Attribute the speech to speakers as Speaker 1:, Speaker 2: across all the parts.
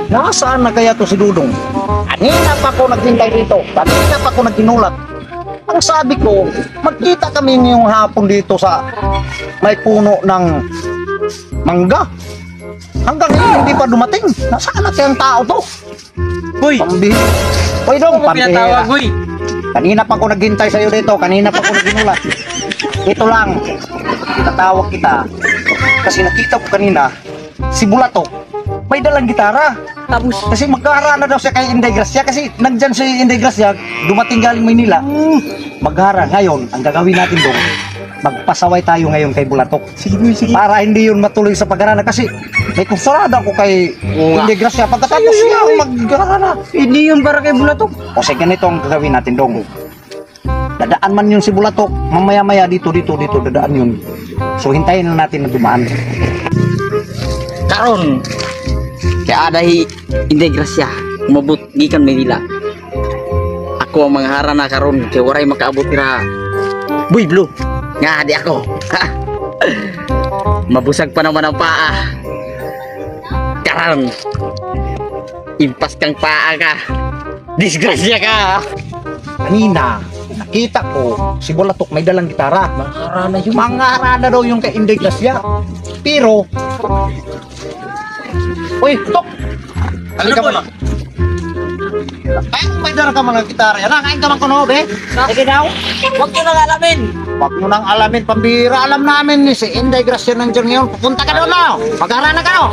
Speaker 1: Nasaan na kaya to si Dudong? Kanina pa ako naghintay dito. Kanina pa ako nagtinulat. Ang sabi ko, magkita kami ngayong hapon dito sa may puno ng mangga. Hanggang ngayon hindi pa dumating. Nasaan na kayang tao to?
Speaker 2: Uy!
Speaker 1: Pambihira. Uy Dong,
Speaker 2: Ano pinatawag,
Speaker 1: pambihira.
Speaker 2: uy?
Speaker 1: Kanina pa ako naghintay sa'yo dito. Kanina pa ako nagtinulat. Ito lang. Tatawag kita. Kasi nakita ko kanina, si Bulato, may dalang gitara.
Speaker 2: Tapos,
Speaker 1: Kasi maghara na daw siya kay Inday Gracia. Kasi nandyan si Inday Gracia, dumating galing Maynila. Maghara. Ngayon, ang gagawin natin doon, magpasaway tayo ngayon kay Bulatok.
Speaker 2: sige, sige.
Speaker 1: Para hindi yun matuloy sa paghara. Kasi may kusarada ko kay Inday Gracia. Pagkatapos siya maghara na.
Speaker 2: Hindi yun para kay Bulatok.
Speaker 1: O sige, ganito ang gagawin natin dong. Dadaan man yun si Bulatok. Mamaya-maya dito, dadaan yun. So hintayin na natin na dumaan.
Speaker 2: Karon, kaya adahi hindi grasya, umabot gikan Manila. Ako ang manghara na karon, kaya waray makaabot tira. Buy Blue, nga di ako. Mabusag pa naman ang paa. Karon, impas kang paa ka. Disgrasya ka.
Speaker 1: Kanina, nakita ko si Bulatok may dalang gitara.
Speaker 2: Manghara na yun.
Speaker 1: Manghara na daw yung kay Inday Gracia. Pero, uy, Tok! Halika mo lang. Ay, may dala ka mga gitara. Yan, kain ka man ko, no, be? Sige daw.
Speaker 2: Huwag nyo nang alamin.
Speaker 1: Huwag mo nang alamin, pambira. Alam namin ni si Inday Gracia nandiyan ngayon. Pupunta ka doon, no? Maghara na ka, no?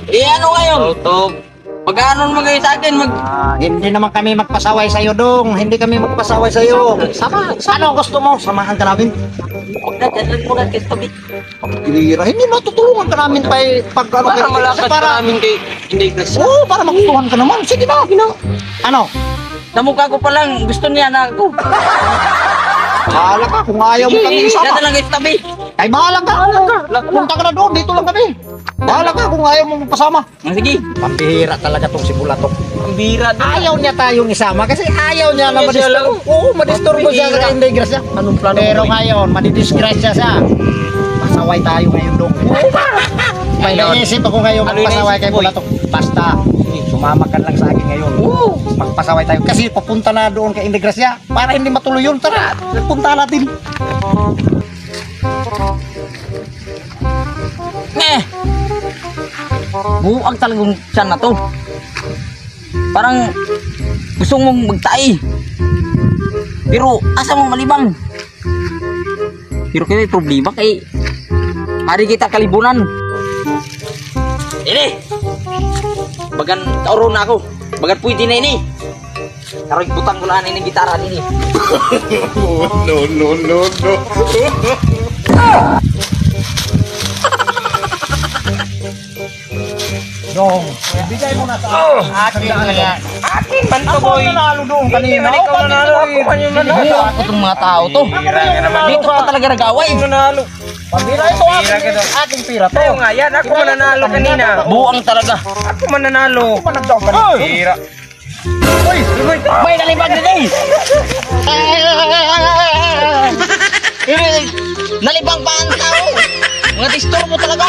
Speaker 2: Ano ngayon? Mag-ano naman kayo sa akin?
Speaker 1: Hindi naman kami magpasaway sa'yo, Dong. Hindi kami magpasaway sa'yo. Sama. Ano gusto mo? Samahan ka namin.
Speaker 2: Huwag na, dyan mo lang kayo tabi.
Speaker 1: Pambira. Hindi matutulungan ka namin pag ano.
Speaker 2: Para malakas ka namin kay hindi grasya.
Speaker 1: Oo, para magustuhan ka naman. Sige na. Ano?
Speaker 2: Namukha ko pa lang, gusto niya na ako.
Speaker 1: Bahala ka kung ayaw mo kami
Speaker 2: Dyan
Speaker 1: isama.
Speaker 2: na lang kayo tabi.
Speaker 1: Ay, bahala ka. Punta ka na doon. Dito lang kami. Bahala ka kung ayaw mo magpasama.
Speaker 2: Sige.
Speaker 1: Pambihira talaga tong si Bulatok.
Speaker 2: Ang bira na.
Speaker 1: Ayaw niya tayong isama kasi ayaw niya na
Speaker 2: Yes, siya lang.
Speaker 1: madisturbo. Oo, madisturbo siya
Speaker 2: Pambihira.
Speaker 1: sa Inday Gracia.
Speaker 2: Anong plano
Speaker 1: Pero
Speaker 2: mo, boy?
Speaker 1: ngayon, madidisgrasya siya. Pasaway tayo ngayon doon. May
Speaker 2: Ngayon.
Speaker 1: naisip ako ngayon
Speaker 2: Ano
Speaker 1: magpasaway
Speaker 2: naisip
Speaker 1: kay
Speaker 2: mo, boy?
Speaker 1: Bulatok. Basta, sumama ka lang sa akin ngayon. Magpasaway tayo. Kasi papunta na doon kay Inday Gracia. Para hindi matuloy yun, tara, punta natin.
Speaker 2: Buwag talagang siya na to. Parang gusto mong magtae. Pero asa mo malibang? Pero kaya may problema kay hari kita kalibunan. Ini. Bagan tauro na ako. Bagan pwede na ini. Karoy butang ko na ini gitara ini.
Speaker 3: No.
Speaker 1: Dong, bigay mo na sa akin talaga.
Speaker 2: Akin man to
Speaker 1: Ako
Speaker 2: boy.
Speaker 1: nanalo doon kanina.
Speaker 2: Hindi man ikaw nanalo. Ako man yung nanalo. Ako itong mga tao to. Dito pa talaga nag-away.
Speaker 3: Nanalo.
Speaker 1: Pambira ito aking pira to.
Speaker 3: Tayo nga yan, ako mananalo kanina.
Speaker 2: Buang talaga.
Speaker 3: Ako mananalo.
Speaker 1: Ako managdaw kanina.
Speaker 3: Hira.
Speaker 2: May nalibag din eh. Nalibang pa ang tao. Mga disturbo talaga.